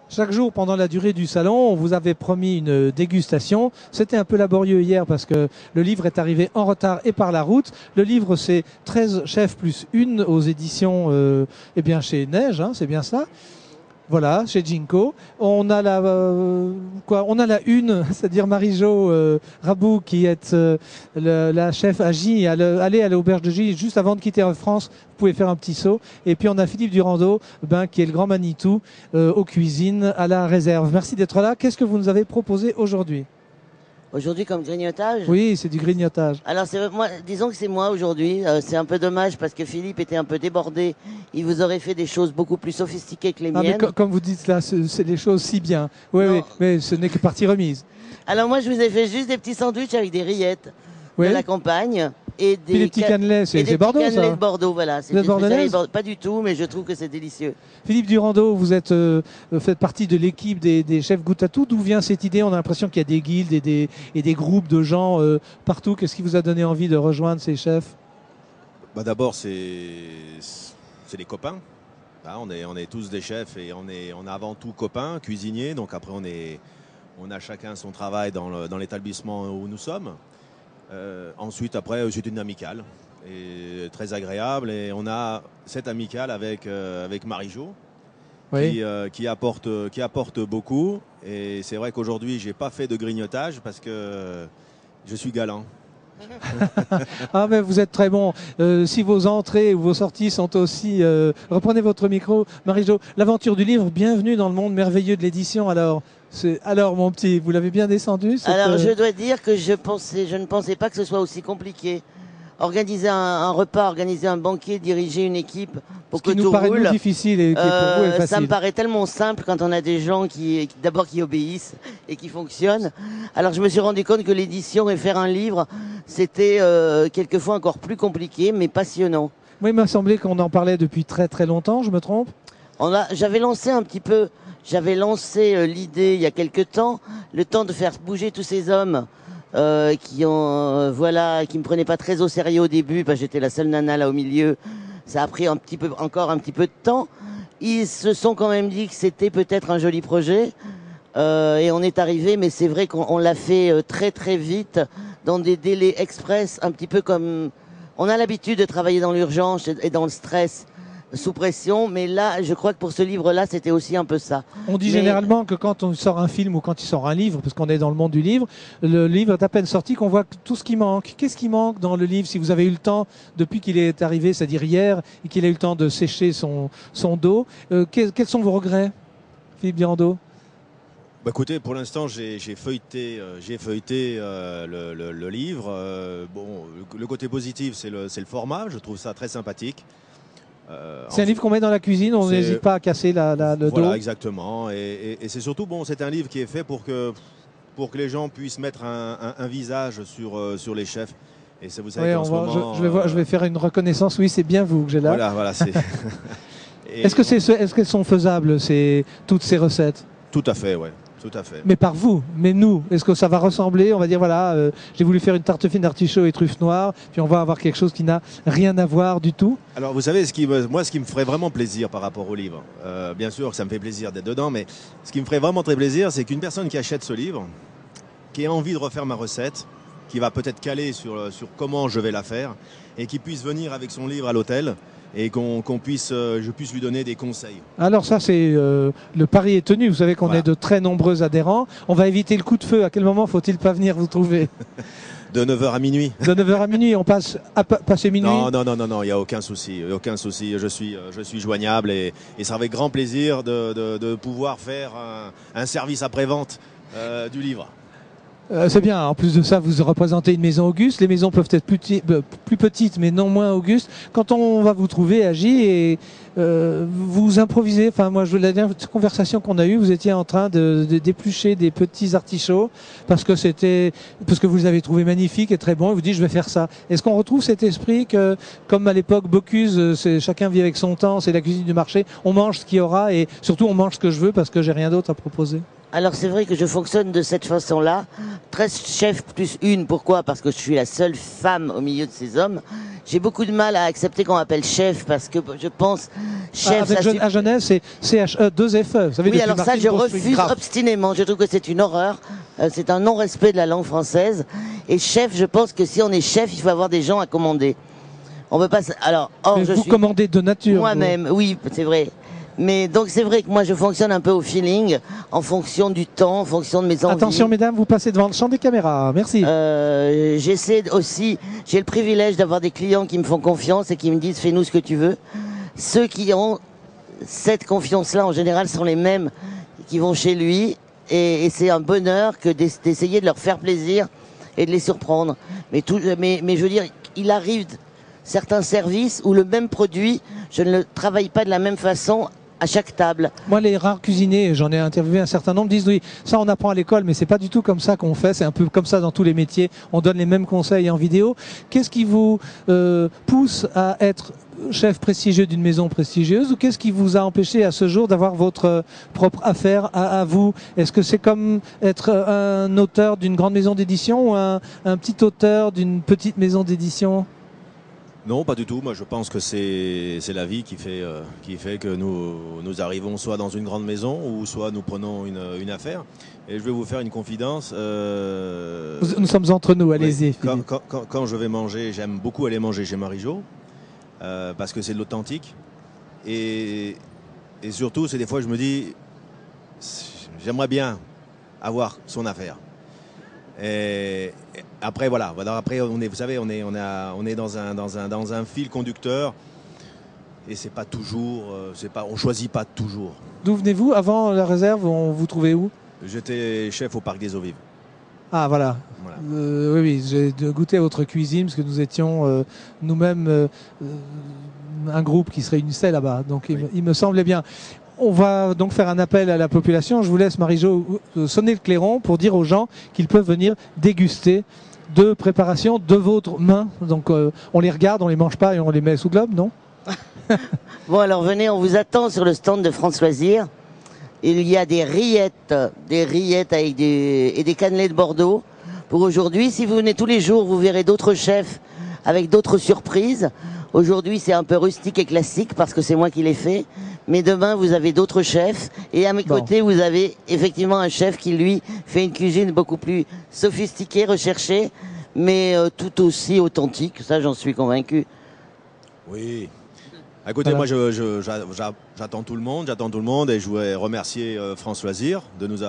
Chaque jour, pendant la durée du salon, on vous avait promis une dégustation. C'était un peu laborieux hier parce que le livre est arrivé en retard et par la route. Le livre, c'est 13 chefs plus une aux éditions eh bien chez Neige, hein, c'est bien ça. Voilà, chez Ginko. On a on a la une, c'est-à-dire Marie-Jo Rabou qui est la chef à J. Allez à l'auberge de J juste avant de quitter Air France. Vous pouvez faire un petit saut. Et puis on a Philippe Durando, qui est le grand Manitou aux cuisines à la réserve. Merci d'être là. Qu'est-ce que vous nous avez proposé aujourd'hui? Aujourd'hui, comme grignotage? Oui, c'est du grignotage. Alors, moi, disons que c'est moi aujourd'hui. C'est un peu dommage parce que Philippe était un peu débordé. Il vous aurait fait des choses beaucoup plus sophistiquées que les miennes. Mais comme vous dites là, c'est des choses si bien. Oui, mais ce n'est que partie remise. Alors moi, je vous ai fait juste des petits sandwichs avec des rillettes de la campagne. Et des petits cannelés, c'est Bordeaux, ça? Cannelés de Bordeaux, voilà. Vous êtes bordelaise? Pas du tout, mais je trouve que c'est délicieux. Philippe Durando, vous faites partie de l'équipe des chefs Goûte à tout. D'où vient cette idée? On a l'impression qu'il y a des guildes et des groupes de gens partout. Qu'est-ce qui vous a donné envie de rejoindre ces chefs? D'abord, c'est les copains. On est tous des chefs et on est avant tout copains, cuisiniers. Donc après, on a chacun son travail dans l'établissement où nous sommes. Ensuite, après, c'est une amicale et très agréable. Et on a cette amicale avec Marie-Jo qui apporte beaucoup. Et c'est vrai qu'aujourd'hui, j'ai pas fait de grignotage parce que je suis galant. Ah mais vous êtes très bon. Si vos entrées ou vos sorties sont aussi... reprenez votre micro, Marie-Jo. L'aventure du livre, bienvenue dans le monde merveilleux de l'édition. Alors mon petit, vous l'avez bien descendu Alors je dois dire que je ne pensais pas que ce soit aussi compliqué. Organiser un repas, organiser un banquet, diriger une équipe pour que tout roule. Ce qui nous paraît difficile et qui pour vous est facile. Ça me paraît tellement simple quand on a des gens qui obéissent et qui fonctionnent. Alors je me suis rendu compte que l'édition et faire un livre, c'était quelquefois encore plus compliqué, mais passionnant. Moi, il m'a semblé qu'on en parlait depuis très très longtemps, je me trompe? J'avais lancé l'idée il y a quelque temps, le temps de faire bouger tous ces hommes qui me prenaient pas très au sérieux au début, parce que j'étais la seule nana là au milieu. Ça a pris encore un petit peu de temps. Ils se sont quand même dit que c'était peut-être un joli projet et on est arrivé, mais c'est vrai qu'on l'a fait très très vite, dans des délais express, un petit peu comme on a l'habitude de travailler dans l'urgence et dans le stress, sous pression, mais là, je crois que pour ce livre-là, c'était aussi un peu ça. On dit généralement que quand on sort un film ou quand il sort un livre, parce qu'on est dans le monde du livre, le livre est à peine sorti qu'on voit tout ce qui manque. Qu'est-ce qui manque dans le livre, si vous avez eu le temps, depuis qu'il est arrivé, c'est-à-dire hier, et qu'il a eu le temps de sécher son dos, quels sont vos regrets, Philippe Durando? Écoutez, pour l'instant, j'ai feuilleté le livre. Le côté positif, c'est le format. Je trouve ça très sympathique. C'est un livre qu'on met dans la cuisine, on n'hésite pas à casser le dos. Voilà, exactement. Et c'est surtout, c'est un livre qui est fait pour que les gens puissent mettre un visage sur les chefs. Et ça, vous savez qu'en ce moment... je vais faire une reconnaissance. Oui, c'est bien vous que j'ai là. Voilà. Est-ce qu'elles sont faisables, toutes ces recettes? Tout à fait, ouais. Tout à fait. Mais par vous, mais nous, est-ce que ça va ressembler? On va dire voilà, j'ai voulu faire une tarte fine d'artichaut et truffes noires, puis on va avoir quelque chose qui n'a rien à voir du tout. Alors vous savez, ce qui me ferait vraiment plaisir par rapport au livre, bien sûr que ça me fait plaisir d'être dedans, mais ce qui me ferait vraiment très plaisir, c'est qu'une personne qui achète ce livre, qui a envie de refaire ma recette, qui va peut-être caler sur comment je vais la faire, et qui puisse venir avec son livre à l'hôtel, et je puisse lui donner des conseils. Alors ça, c'est le pari est tenu. Vous savez qu'on est de très nombreux adhérents. On va éviter le coup de feu. À quel moment faut-il pas venir vous trouver? De 9h à minuit. De 9h à minuit, on passe à passer minuit? Non, il n'y a aucun souci. Je suis joignable et ça avec grand plaisir de pouvoir faire un service après-vente du livre. C'est bien. En plus de ça, vous représentez une maison auguste. Les maisons peuvent être plus petites, mais non moins augustes. Quand on va vous trouver, Agi, et vous improvisez. Enfin, moi, la dernière conversation qu'on a eue, vous étiez en train d'éplucher des petits artichauts parce que vous les avez trouvés magnifiques et très bons. Et vous dites, je vais faire ça. Est-ce qu'on retrouve cet esprit que, comme à l'époque Bocuse, chacun vit avec son temps, c'est la cuisine du marché. On mange ce qu'il y aura et surtout on mange ce que je veux parce que j'ai rien d'autre à proposer. Alors c'est vrai que je fonctionne de cette façon-là. 13 chefs plus une. Pourquoi? Parce que je suis la seule femme au milieu de ces hommes. J'ai beaucoup de mal à accepter qu'on m'appelle chef parce que je pense Chef, avec ça à Genève, c'est CHE 2FE. Vous savez, oui, depuis alors ça, Martine je Bourse, refuse grave. obstinément. Je trouve que c'est une horreur. C'est un non-respect de la langue française. Et chef, je pense que si on est chef, il faut avoir des gens à commander. On veut pas. Alors, or, Mais je vous suis commandez de nature. moi-même. Oui, c'est vrai. Mais donc c'est vrai que moi je fonctionne un peu au feeling, en fonction du temps, en fonction de mes envies. Attention mesdames, vous passez devant le champ des caméras. Merci. J'essaie aussi, j'ai le privilège d'avoir des clients qui me font confiance et qui me disent fais-nous ce que tu veux. Ceux qui ont cette confiance-là en général sont les mêmes qui vont chez lui et c'est un bonheur que d'essayer de leur faire plaisir et de les surprendre. Mais je veux dire, il arrive certains services où le même produit, je ne le travaille pas de la même façon à chaque table. Moi, les rares cuisiniers, j'en ai interviewé un certain nombre, disent oui, ça on apprend à l'école, mais c'est pas du tout comme ça qu'on fait. C'est un peu comme ça dans tous les métiers. On donne les mêmes conseils en vidéo. Qu'est-ce qui vous pousse à être chef prestigieux d'une maison prestigieuse, ou qu'est-ce qui vous a empêché à ce jour d'avoir votre propre affaire à vous? Est-ce que c'est comme être un auteur d'une grande maison d'édition ou un petit auteur d'une petite maison d'édition? Non, pas du tout. Moi, je pense que c'est la vie qui fait que nous arrivons soit dans une grande maison ou soit nous prenons une affaire. Et je vais vous faire une confidence. Nous sommes entre nous, allez-y. Oui, quand je vais manger, j'aime beaucoup aller manger chez Marie-Jo parce que c'est de l'authentique. Et surtout, c'est des fois, je me dis, j'aimerais bien avoir son affaire. Et après voilà. Après on est, vous savez, on est dans un fil conducteur et c'est pas toujours, on choisit pas toujours. D'où venez-vous? Avant la réserve, on vous trouvait où? J'étais chef au Parc des Eaux Vives. Ah voilà. Oui, j'ai goûté à votre cuisine parce que nous étions nous-mêmes un groupe qui se réunissait là-bas. Donc oui. il me semblait bien. On va donc faire un appel à la population. Je vous laisse, Marie-Jo, sonner le clairon pour dire aux gens qu'ils peuvent venir déguster de préparation de votre main. Donc on les regarde, on les mange pas et on les met sous globe, non? Bon alors venez, on vous attend sur le stand de France Loisirs. Il y a des rillettes avec des cannelés de Bordeaux. Pour aujourd'hui, si vous venez tous les jours, vous verrez d'autres chefs avec d'autres surprises. Aujourd'hui, c'est un peu rustique et classique parce que c'est moi qui l'ai fait. Mais demain, vous avez d'autres chefs. Et à mes côtés, vous avez effectivement un chef qui, lui, fait une cuisine beaucoup plus sophistiquée, recherchée, mais tout aussi authentique. Ça, j'en suis convaincu. Oui. Écoutez, moi, j'attends tout le monde et je voudrais remercier France Loisirs de nous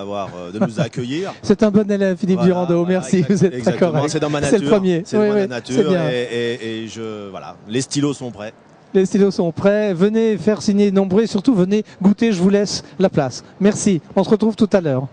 accueillir. C'est un bon élève, Philippe Durando. Merci, vous êtes très correct. C'est dans ma nature. C'est le premier. C'est dans ma nature. Bien. Et voilà, les stylos sont prêts. Les stylos sont prêts. Venez faire signer nombreux et surtout venez goûter. Je vous laisse la place. Merci. On se retrouve tout à l'heure.